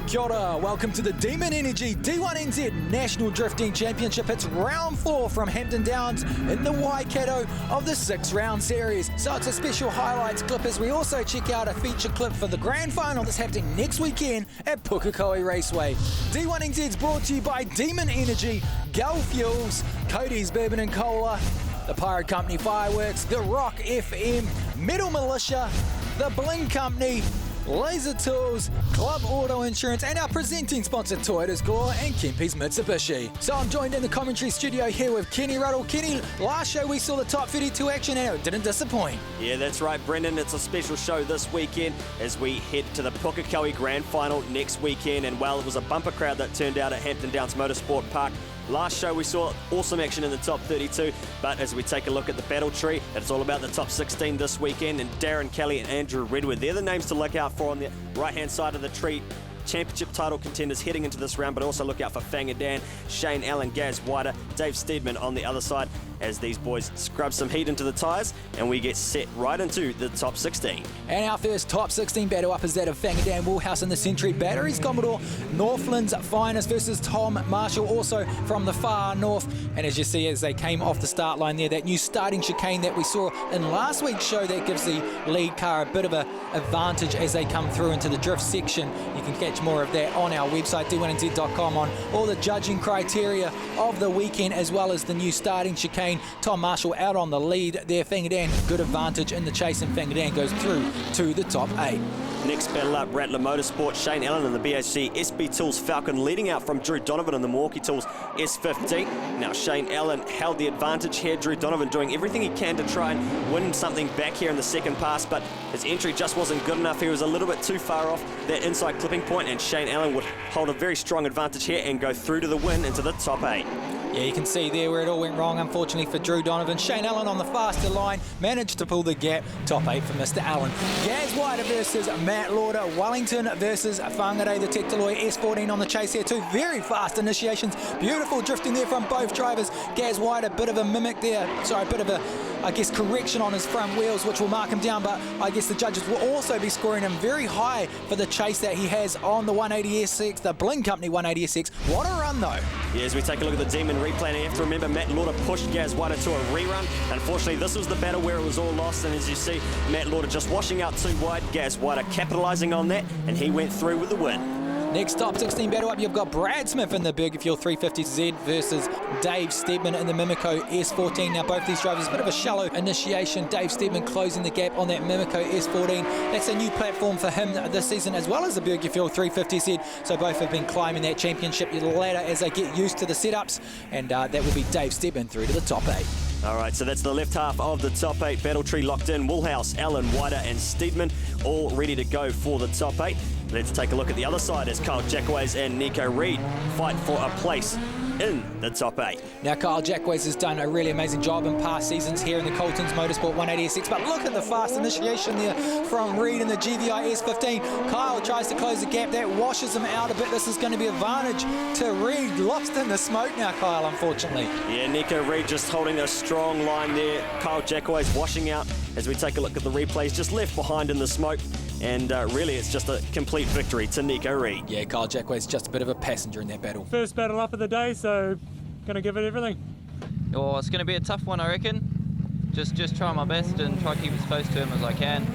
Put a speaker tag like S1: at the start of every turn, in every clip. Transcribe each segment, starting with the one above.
S1: Kia ora, welcome to the D1NZ D1NZ National Drifting Championship. It's round 4 from Hampton Downs in the Waikato of the 6-round series. So it's a special highlights clip as we also check out a feature clip for the grand final that's happening next weekend at Pukekohe Raceway. D1NZ's brought to you by Demon Energy, Gull Fuels, Cody's Bourbon and Cola, the Pirate Company Fireworks, The Rock FM, Metal Militia, The Bling Company, Laser Tools, Club Auto Insurance, and our presenting sponsor Toyota's Core and Kempe's Mitsubishi. So I'm joined in the commentary studio here with Kenny Ruddle. Kenny, last show we saw the top 32 action and it didn't disappoint.
S2: Yeah, that's right, Brendan. It's a special show this weekend as we head to the Pukekohe Grand Final next weekend. And well, it was a bumper crowd that turned out at Hampton Downs Motorsport Park. Last show we saw awesome action in the top 32, but as we take a look at the battle tree, it's all about the top 16 this weekend, and Darren Kelly and Andrew Redwood, they're the names to look out for on the right-hand side of the tree. Championship title contenders heading into this round, but also look out for Fangadan, Shane Allen, Gaz Wider, Dave Steedman on the other side as these boys scrub some heat into the tyres and we get set right into the top 16.
S1: And our first top 16 battle up is that of Fangadan Woolhouse and the Century Batteries Commodore, Northland's finest versus Tom Marshall, also from the far north. And as you see, as they came off the start line there, that new starting chicane that we saw in last week's show, that gives the lead car a bit of an advantage as they come through into the drift section. You can catch more of that on our website, D1NZ.com, on all the judging criteria of the weekend, as well as the new starting chicane. Tom Marshall out on the lead there. Fangadan, good advantage in the chase, and Fangadan goes through to the top 8.
S2: Next battle up, Rattler Motorsport, Shane Allen and the BHC SB Tools Falcon leading out from Drew Donovan and the Milwaukee Tools S15. Now Shane Allen held the advantage here. Drew Donovan doing everything he can to try and win something back here in the second pass, but his entry just wasn't good enough. He was a little bit too far off that inside clipping point, and Shane Allen would hold a very strong advantage here and go through to the win into the top 8.
S1: Yeah, you can see there where it all went wrong, unfortunately, for Drew Donovan. Shane Allen on the faster line managed to pull the gap. Top 8 for Mr. Allen. Gaz Wider versus Matt Lauder. Wellington versus Whangarei, the Tektaloi S14 on the chase here too. Very fast initiations. Beautiful drifting there from both drivers. Gaz Wider, bit of a mimic there. Sorry, a bit of a, I guess, correction on his front wheels, which will mark him down, but I guess the judges will also be scoring him very high for the chase that he has on the 180SX, the Bling Company 180SX. What a run, though.
S2: Yeah, as we take a look at the Demon replay, and you have to remember Matt Lauder pushed Gaz Wider to a rerun. Unfortunately, this was the battle where it was all lost, and as you see, Matt Lauder just washing out too wide, Gaz Wider capitalising on that, and he went through with the win.
S1: Next top 16 battle up, you've got Brad Smith in the Burger Fuel 350Z versus Dave Steedman in the Mimico S14. Now both these drivers, a bit of a shallow initiation. Dave Steedman closing the gap on that Mimico S14. That's a new platform for him this season, as well as the Burger Fuel 350Z. So both have been climbing that championship ladder as they get used to the setups, and that will be Dave Steedman through to the top 8.
S2: All right, so that's the left half of the top 8 battle tree locked in. Woolhouse, Allen, Wider and Steedman all ready to go for the top 8. Let's take a look at the other side as Kyle Jackways and Nico Reed fight for a place in the top 8.
S1: Now Kyle Jackways has done a really amazing job in past seasons here in the Colton's Motorsport 180SX, but look at the fast initiation there from Reed in the GVI S15. Kyle tries to close the gap, that washes him out a bit. This is going to be an advantage to Reed. Lost in the smoke now, Kyle, unfortunately.
S2: Yeah, Nico Reed just holding a strong line there. Kyle Jackways washing out as we take a look at the replays, just left behind in the smoke. And really, it's just a complete victory to Nico Reed.
S1: Yeah, Kyle Jackways just a bit of a passenger in that battle.
S3: First battle up of the day, so going to give it everything.
S4: Oh, it's going to be a tough one, I reckon. Just try my best and try to keep as close to him as I can.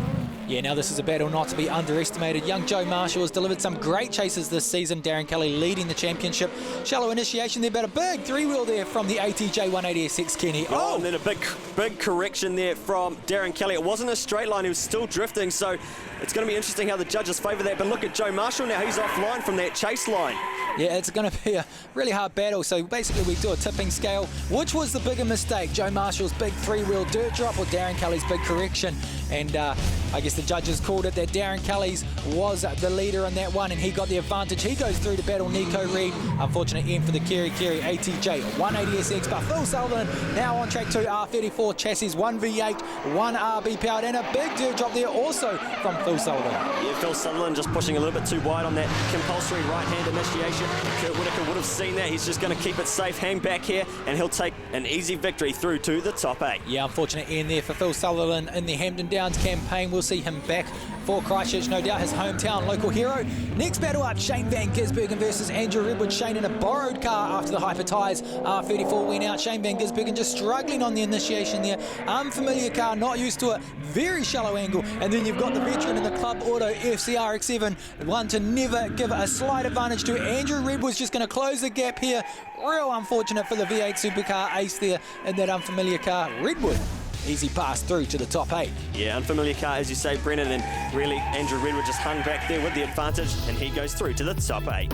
S1: Yeah, now this is a battle not to be underestimated. Young Joe Marshall has delivered some great chases this season. Darren Kelly leading the championship. Shallow initiation there, but a big three-wheel there from the ATJ 180SX, Kenny.
S2: Oh, and then a big correction there from Darren Kelly. It wasn't a straight line, he was still drifting, so it's going to be interesting how the judges favour that. But look at Joe Marshall now, he's offline from that chase line.
S1: Yeah, it's going to be a really hard battle. So basically we do a tipping scale. Which was the bigger mistake? Joe Marshall's big three-wheel dirt drop or Darren Kelly's big correction? And I guess the judges called it that Darren Kelly's was the leader in that one, and he got the advantage. He goes through to battle Nico Reed. Unfortunate end for the Kerry ATJ 180SX, but Phil Sullivan now on track 2, R34 chassis, 1V8, 1 RB powered, and a big dirt drop there also from Phil Sullivan.
S2: Yeah, Phil Sullivan just pushing a little bit too wide on that compulsory right-hand initiation. Kurt Whitaker would have seen that. He's just going to keep it safe, hang back here, and he'll take an easy victory through to the top 8.
S1: Yeah, unfortunate end there for Phil Sullivan in the Hampton Downs campaign. We'll see him back for Christchurch, no doubt, his hometown local hero. Next battle up, Shane Van Gisbergen versus Andrew Redwood. Shane in a borrowed car after the Hyper Tyres R34 went out. Shane Van Gisbergen just struggling on the initiation there. Unfamiliar car, not used to it, very shallow angle. And then you've got the veteran in the Club Auto FCRX7, one to never give a slight advantage to. Andrew Redwood's just going to close the gap here. Real unfortunate for the V8 supercar ace there in that unfamiliar car. Redwood, easy pass through to the top 8.
S2: Yeah, unfamiliar car, as you say, Brennan, and really Andrew Redwood just hung back there with the advantage, and he goes through to the top 8.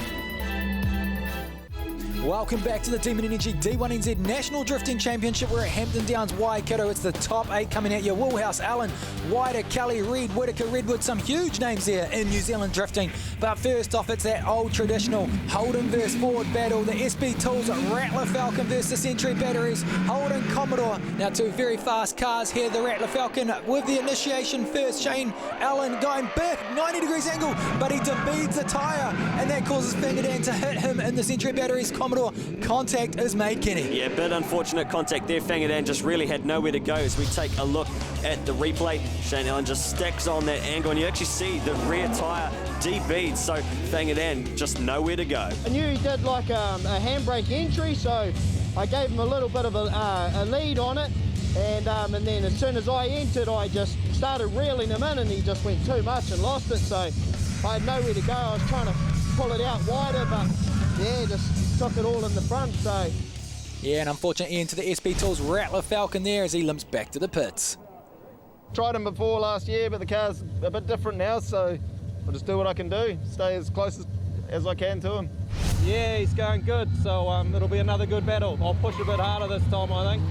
S1: Welcome back to the D1NZ D1NZ National Drifting Championship. We're at Hampton Downs, Waikato. It's the top 8 coming at you. Woolhouse, Allen, Wider, Kelly, Reid, Whittaker, Redwood. Some huge names there in New Zealand drifting. But first off, it's that old traditional Holden versus Ford battle. The SB Tools, Rattler Falcon versus the Century Batteries. Holden, Commodore. Now two very fast cars here. The Rattler Falcon with the initiation first. Shane Allen going big, 90 degrees angle, but he debeads a tyre, and that causes Fingerdan to hit him in the Century Batteries. Commodore, contact is made, Kenny.
S2: Yeah, bit unfortunate contact there. Fingerdan just really had nowhere to go. As we take a look at the replay, Shane Allen just stacks on that angle, and you actually see the rear tyre debead, so Fingerdan just nowhere to go.
S5: I knew he did like a handbrake entry, so I gave him a little bit of a lead on it, and then as soon as I entered, I just started reeling him in, and he just went too much and lost it, so I had nowhere to go. I was trying to pull it out wider, but yeah, just took it all in the front, so.
S1: Yeah, and unfortunately into the SB Tools Rattler Falcon there as he limps back to the pits.
S5: Tried him before last year, but the car's a bit different now, so I'll just do what I can do, stay as close as I can to him.
S6: Yeah, he's going good, so it'll be another good battle. I'll push a bit harder this time, I think.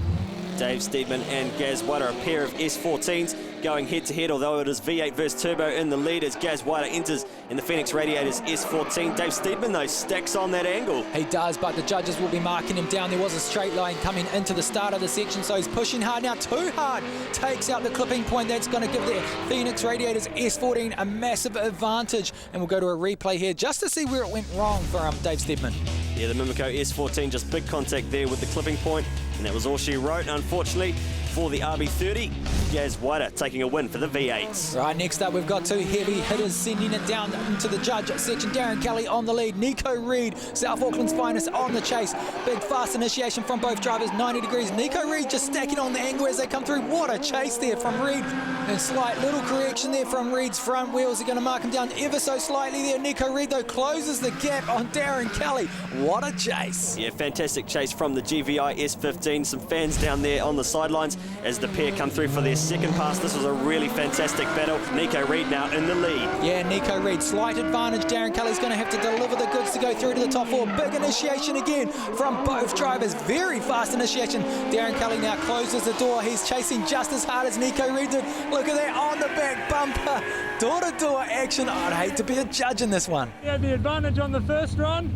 S2: Dave Steedman and Gaz Whiter, a pair of S14s going head-to-head, although it is V8 versus Turbo in the lead as Gaz Whiter enters in the Phoenix Radiators S14. Dave Steedman, though, stacks on that angle.
S1: He does, but the judges will be marking him down. There was a straight line coming into the start of the section, so he's pushing hard now, too hard. Takes out the clipping point. That's going to give the Phoenix Radiators S14 a massive advantage. And we'll go to a replay here just to see where it went wrong for Dave Steedman.
S2: Yeah, the Mimico S14, just big contact there with the clipping point, and that was all she wrote, unfortunately, for the RB30. Gaz Whiter taking a win for the V8s.
S1: Right, next up we've got two heavy hitters sending it down into the judge section. Darren Kelly on the lead, Nico Reid, South Auckland's finest, on the chase. Big fast initiation from both drivers, 90 degrees. Nico Reid just stacking on the angle as they come through. What a chase there from Reid. And slight little correction there from Reid's front wheels. They're going to mark him down ever so slightly there. Nico Reid, though, closes the gap on Darren Kelly. What a chase.
S2: Yeah, fantastic chase from the GVI S15. Some fans down there on the sidelines as the pair come through for their second pass. This was a really fantastic battle. Nico Reid now in the lead.
S1: Yeah, Nico Reid, slight advantage. Darren Kelly's going to have to deliver the goods to go through to the top 4. Big initiation again from both drivers. Very fast initiation. Darren Kelly now closes the door. He's chasing just as hard as Nico Reid did. Look at that on the back bumper. Door-to-door action. I'd hate to be a judge in this one.
S3: He had the advantage on the first run.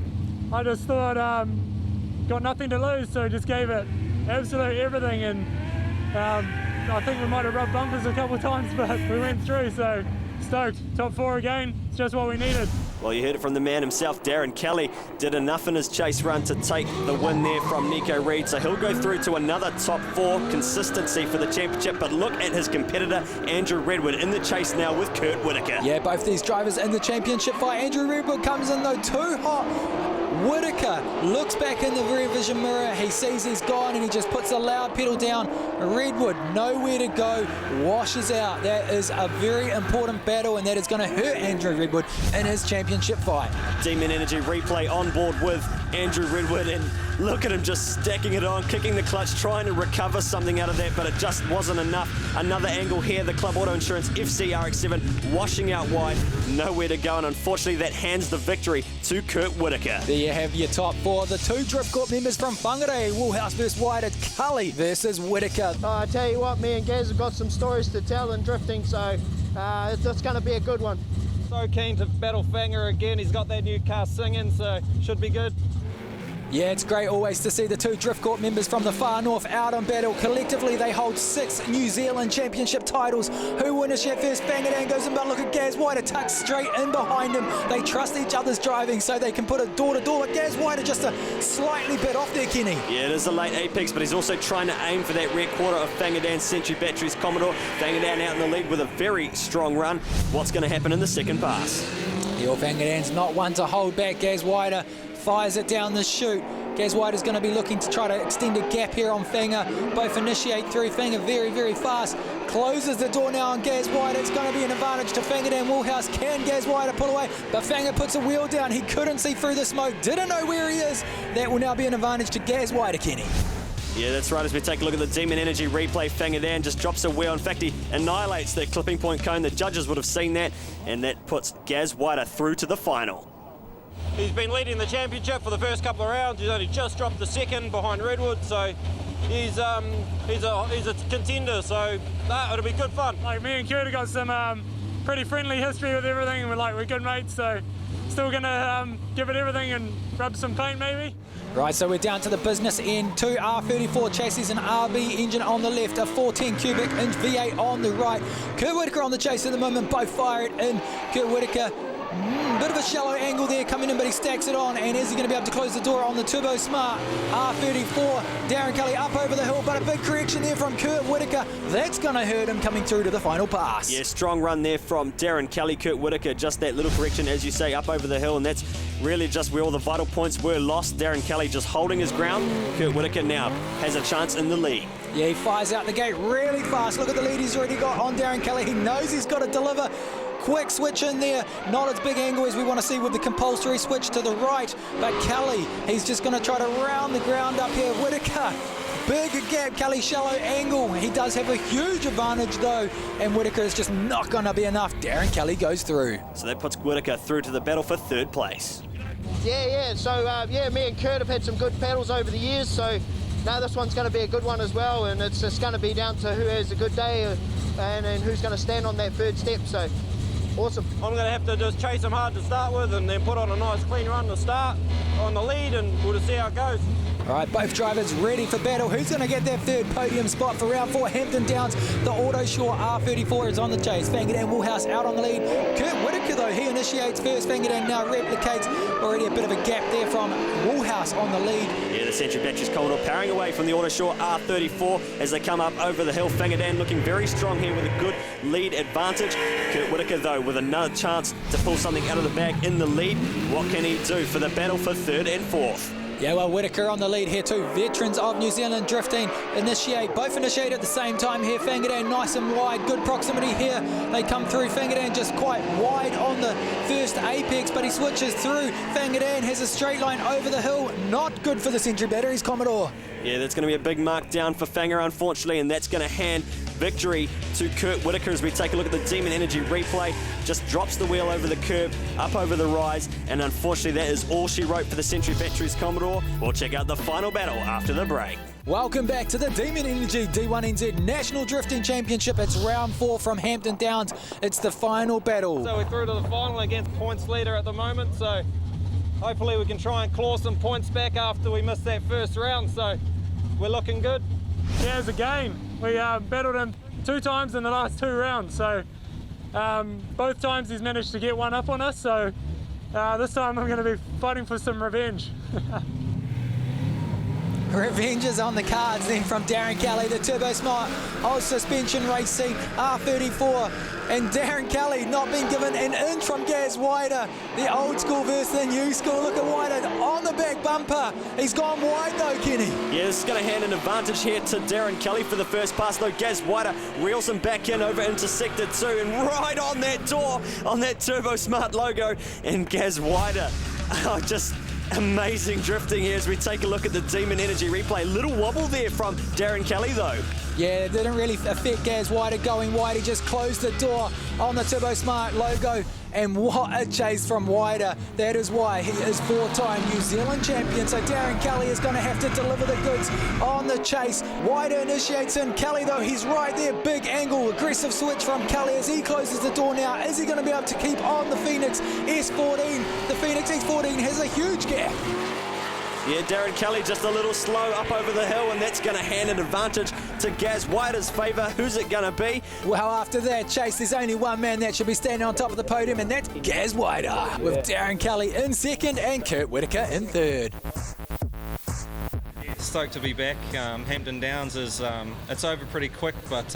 S3: I just thought got nothing to lose, so just gave it absolute everything, and I think we might have rubbed bumpers a couple of times, but we went through, so stoked. Top 4 again, it's just what we needed.
S2: Well, you heard it from the man himself. Darren Kelly did enough in his chase run to take the win there from Nico Reid, so he'll go through to another top 4 consistency for the championship. But look at his competitor, Andrew Redwood, in the chase now with Kurt Whittaker.
S1: Yeah, both these drivers in the championship fight. Andrew Redwood comes in, though, too hot. Whittaker looks back in the rear vision mirror. He sees he's gone, and he just puts the loud pedal down. Redwood, nowhere to go, washes out. That is a very important battle, and that is going to hurt Andrew Redwood in his championship fight.
S2: Demon Energy replay on board with Andrew Redwood, and look at him just stacking it on, kicking the clutch, trying to recover something out of that, but it just wasn't enough. Another angle here, the Club Auto Insurance FCRX7 washing out wide, nowhere to go, and unfortunately that hands the victory to Kurt Whittaker.
S1: There you have your top 4. The 2 Drift Corp members from Whangarei, Woolhouse versus Wider, Cully versus Whittaker.
S5: I tell you what, me and Gaz have got some stories to tell in drifting, so it's going to be a good one.
S6: So keen to battle Fanger again. He's got that new car singing, so should be good.
S1: Yeah, it's great always to see the two Drift Court members from the far north out on battle. Collectively, they hold 6 New Zealand Championship titles. Who will initiate first? Fangadan goes in, but look at Gaz Whiter tucked straight in behind him. They trust each other's driving so they can put it door-to-door. But Gaz Whiter just a slightly bit off there, Kenny.
S2: Yeah, it is a late apex, but he's also trying to aim for that rear quarter of Fangadan's Century Batteries Commodore. Fangadan out in the lead with a very strong run. What's going to happen in the second pass?
S1: Yeah, Fangadan's not one to hold back. Gaz Whiter fires it down the chute. Gaz Whiter's going to be looking to try to extend a gap here on Fanga. Both initiate through. Fanga very, very fast. Closes the door now on Gaz Whiter. It's going to be an advantage to Fangadan Woolhouse. Can Gaz Whiter pull away? But Fanga puts a wheel down. He couldn't see through the smoke. Didn't know where he is. That will now be an advantage to Gaz Whiter, Kenny.
S2: Yeah, that's right. As we take a look at the Demon Energy replay, Fangadan just drops a wheel. In fact, he annihilates that clipping point cone. The judges would have seen that, and that puts Gaz Whiter through to the final.
S6: He's been leading the championship for the first couple of rounds. He's only just dropped the second behind Redwood, so he's a contender. So it'll be good fun.
S3: Like, me and Kurt have got some pretty friendly history with everything, and we're good mates. So still gonna give it everything and rub some paint maybe.
S1: Right, so we're down to the business end. 2 R34 chassis and RB engine on the left, a 14 cubic inch V8 on the right. Kurt Whitaker on the chase at the moment, both fire it in. Kurt Whitaker, bit of a shallow angle there coming in, but he stacks it on. And is he going to be able to close the door on the Turbo Smart R34? Darren Kelly up over the hill, but a big correction there from Kurt Whitaker. That's going to hurt him coming through to the final pass.
S2: Yeah, strong run there from Darren Kelly. Kurt Whitaker, just that little correction, as you say, up over the hill, and that's really just where all the vital points were lost. Darren Kelly just holding his ground. Kurt Whitaker now has a chance in the lead.
S1: Yeah, he fires out the gate really fast. Look at the lead he's already got on Darren Kelly. He knows he's got to deliver. Quick switch in there, not as big angle as we want to see with the compulsory switch to the right, but Kelly, he's just going to try to round the ground up here. Whitaker, big gap, Kelly shallow angle. He does have a huge advantage though, and Whitaker is just not going to be enough. Darren Kelly goes through.
S2: So that puts Whitaker through to the battle for third place.
S5: Yeah, so me and Kurt have had some good battles over the years, so now this one's going to be a good one as well, and it's just going to be down to who has a good day and who's going to stand on that third step. So awesome.
S6: I'm going to have to just chase him hard to start with and then put on a nice clean run to start on the lead, and we'll just see how it goes.
S1: All right, both drivers ready for battle. Who's going to get their third podium spot for round 4? Hampton Downs, the Autoshore R34 is on the chase. Fangadan Woolhouse out on the lead. Kurt Whitaker, though, he initiates first. Fangadan now replicates. Already a bit of a gap there from Woolhouse on the lead.
S2: Yeah, the Century Batteries Commodore powering away from the Autoshore R34 as they come up over the hill. Fangadan looking very strong here with a good lead advantage. Kurt Whitaker, though, with another chance to pull something out of the bag in the lead. What can he do for the battle for third and fourth?
S1: Yeah, well, Whitaker on the lead here too. Veterans of New Zealand drifting both initiate at the same time here. Fangadan nice and wide, good proximity here. They come through. Fangadan just quite wide on the first apex, but he switches through. Fangadan has a straight line over the hill. Not good for the Century Batteries Commodore.
S2: Yeah, that's going to be a big mark down for Fanga, unfortunately, and that's going to hand victory to Kurt Whitaker as we take a look at the Demon Energy replay. Just drops the wheel over the curb, up over the rise, and unfortunately that is all she wrote for the Century Batteries Commodore. We'll check out the final battle after the break.
S1: Welcome back to the Demon Energy D1NZ National Drifting Championship. It's round 4 from Hampton Downs. It's the final battle.
S6: So we're through to the final against points leader at the moment, so hopefully we can try and claw some points back after we missed that first round, so we're looking good.
S3: Yeah, it's a game. We battled him 2 times in the last 2 rounds, so both times he's managed to get one up on us, so this time I'm going to be fighting for some revenge.
S1: Revenge is on the cards then from Darren Kelly, the Turbo Smart old suspension race seat R34, and Darren Kelly not being given an inch from Gaz Whiter. The old school versus the new school. Look at Whiter on the back bumper. He's gone wide though, Kenny.
S2: Yeah, this is going to hand an advantage here to Darren Kelly for the first pass, though. Gaz Whiter reels him back in over into sector 2 and right on that door on that Turbo Smart logo, and Gaz Whiter just amazing drifting here as we take a look at the Demon Energy replay. Little wobble there from Darren Kelly though.
S1: Yeah, it didn't really affect Gaz Whiter going wide. He just closed the door on the Turbo Smart logo. And what a chase from Whiter. That is why he is 4-time New Zealand champion. So Darren Kelly is going to have to deliver the goods on the chase. Whiter initiates in. Kelly, though, he's right there. Big angle, aggressive switch from Kelly as he closes the door now. Is he going to be able to keep on the Phoenix S14? The Phoenix S14 has a huge gap.
S2: Yeah, Darren Kelly just a little slow up over the hill, and that's going to hand an advantage to Gaz White's favour. Who's it going to be?
S1: Well, after that chase, there's only one man that should be standing on top of the podium, and that's Gaz White, with Darren Kelly in second and Kurt Whitaker in third.
S7: Stoked to be back. Hampton Downs is it's over pretty quick, but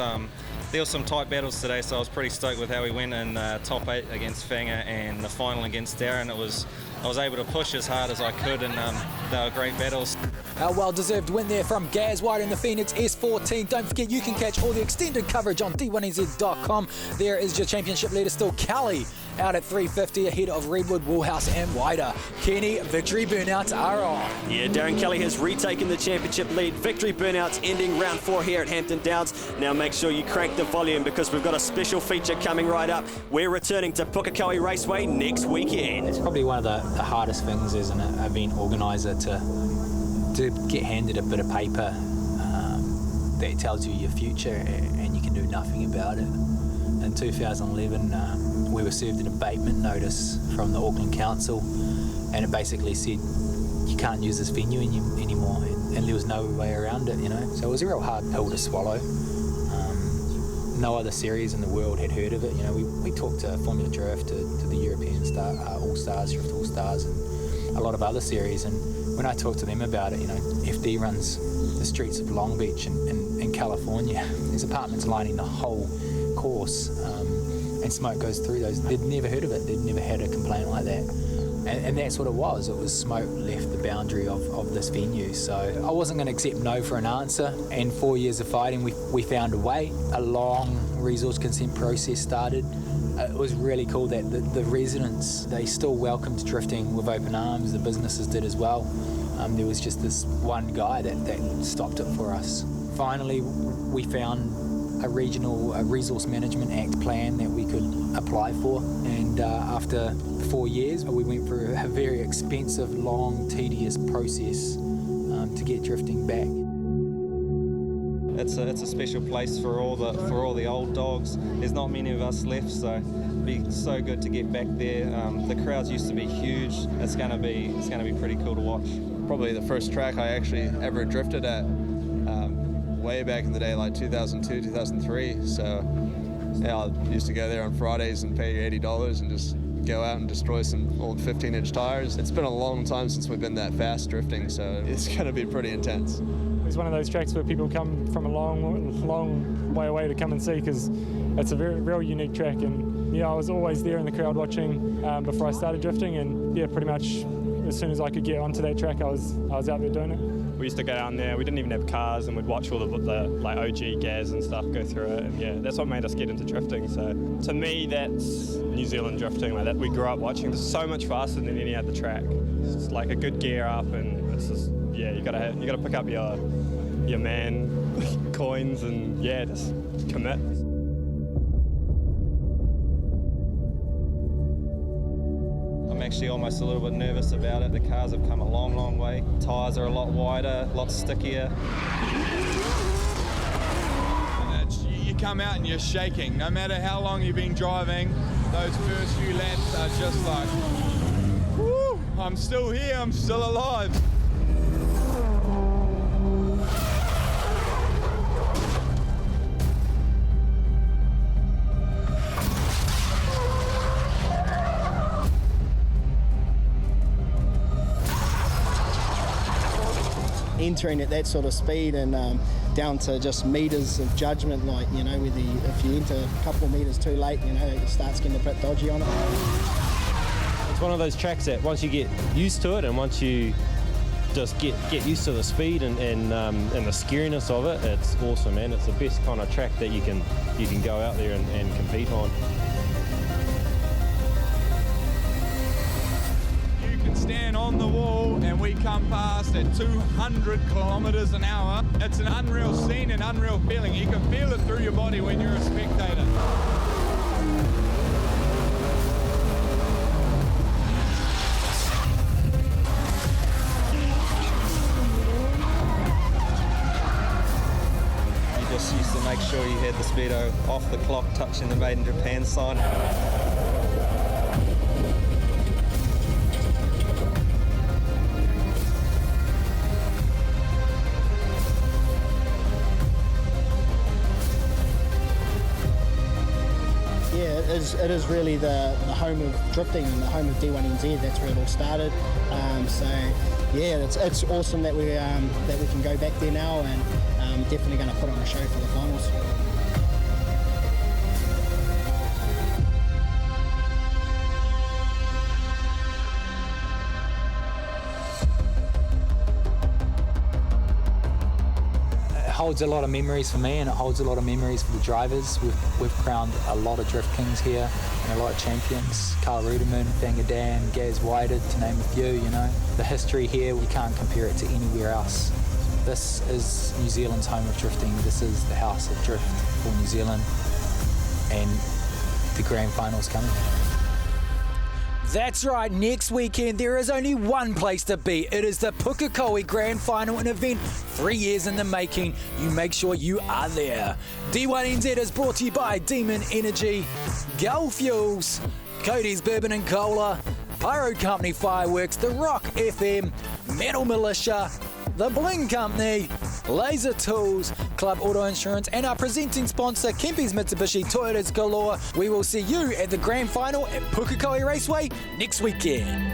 S7: there were some tight battles today, so I was pretty stoked with how we went in top 8 against Fanger and the final against Darren. I was able to push as hard as I could, and they were great battles.
S1: A well-deserved win there from Gaz White in the Phoenix S14. Don't forget you can catch all the extended coverage on D1NZ.com. There is your championship leader still, Kelly, out at 350 ahead of Redwood, Woolhouse and Wider. Kenny, victory burnouts are on.
S2: Yeah, Darren Kelly has retaken the championship lead. Victory burnouts ending round 4 here at Hampton Downs. Now make sure you crank the volume because we've got a special feature coming right up. We're returning to Pukekohe Raceway next weekend.
S8: It's probably one of the hardest things as an event organiser to get handed a bit of paper that tells you your future and you can do nothing about it. In 2011 we were served an abatement notice from the Auckland Council, and it basically said you can't use this venue anymore, and there was no way around it, you know. So it was a real hard pill to swallow. No other series in the world had heard of it. You know, we talked to Formula Drift, to the European All-Stars, Drift All-Stars, and a lot of other series. And when I talked to them about it, you know, FD runs the streets of Long Beach in California. There's apartments lining the whole course, and smoke goes through those. They'd never heard of it. They'd never had a complaint like that. And that's what it was. It was smoke left the boundary of this venue. So I wasn't going to accept no for an answer. And 4 years of fighting, we found a way. A long resource consent process started. It was really cool that the residents, they still welcomed drifting with open arms. The businesses did as well. There was just this one guy that stopped it for us. Finally, we found a regional Resource Management Act plan that we could apply for, and after 4 years we went through a very expensive, long, tedious process to get drifting back.
S7: It's a special place for all the old dogs. There's not many of us left, so it'd be so good to get back there. The crowds used to be huge. It's going to be pretty cool to watch.
S9: Probably the first track I actually ever drifted at. Way back in the day, like 2002, 2003. So yeah, I used to go there on Fridays and pay $80 and just go out and destroy some old 15-inch tires. It's been a long time since we've been that fast drifting, so it's going to be pretty intense.
S3: It's one of those tracks where people come from a long way away to come and see, because it's a real unique track. And yeah, I was always there in the crowd watching before I started drifting, and yeah, pretty much as soon as I could get onto that track, I was out there doing it.
S10: We used to go down there, we didn't even have cars, and we'd watch all the like OG Gaz and stuff go through it, and yeah, that's what made us get into drifting. So to me, that's New Zealand drifting, like that we grew up watching. It's so much faster than any other track. It's like a good gear up, and it's just, yeah, you gotta pick up your man coins and yeah, just commit.
S7: I'm actually almost a little bit nervous about it. The cars have come a long way. Tyres are a lot wider, a lot stickier.
S11: You come out and you're shaking. No matter how long you've been driving, those first few laps are just like, whoo, I'm still here, I'm still alive.
S5: Entering at that sort of speed and down to just metres of judgment, like, you know, if you enter a couple of metres too late, you know, it starts getting a bit dodgy on it.
S6: It's one of those tracks that once you get used to it, and once you just get used to the speed and the scariness of it, it's awesome, man. It's the best kind of track that you can go out there and compete on.
S11: Stand on the wall and we come past at 200 kilometres an hour. It's an unreal scene and unreal feeling. You can feel it through your body when you're a spectator.
S7: You just used to make sure you had the speedo off the clock, touching the Made in Japan sign.
S5: it is really the home of drifting and the home of D1NZ. That's where it all started. So yeah, it's awesome that we can go back there now, and definitely going to put on a show for the finals.
S8: It holds a lot of memories for me, and it holds a lot of memories for the drivers. We've crowned a lot of drift kings here and a lot of champions. Carl Ruderman, Fanga Dan, Gaz Whited, to name a few, you know. The history here, you can't compare it to anywhere else. This is New Zealand's home of drifting. This is the house of drift for New Zealand, and the grand final's coming.
S1: That's right, next weekend there is only one place to be. It is the Pukekohe Grand Final, an event 3 years in the making. You make sure you are there. D1NZ is brought to you by Demon Energy, Gull Fuels, Cody's Bourbon and Cola, Pyro Company Fireworks, The Rock FM, Metal Militia, The Bling Company, Laser Tools, Club Auto Insurance, and our presenting sponsor, Kempy's Mitsubishi Toyotas Galore. We will see you at the Grand Final at Pukekohe Raceway next weekend.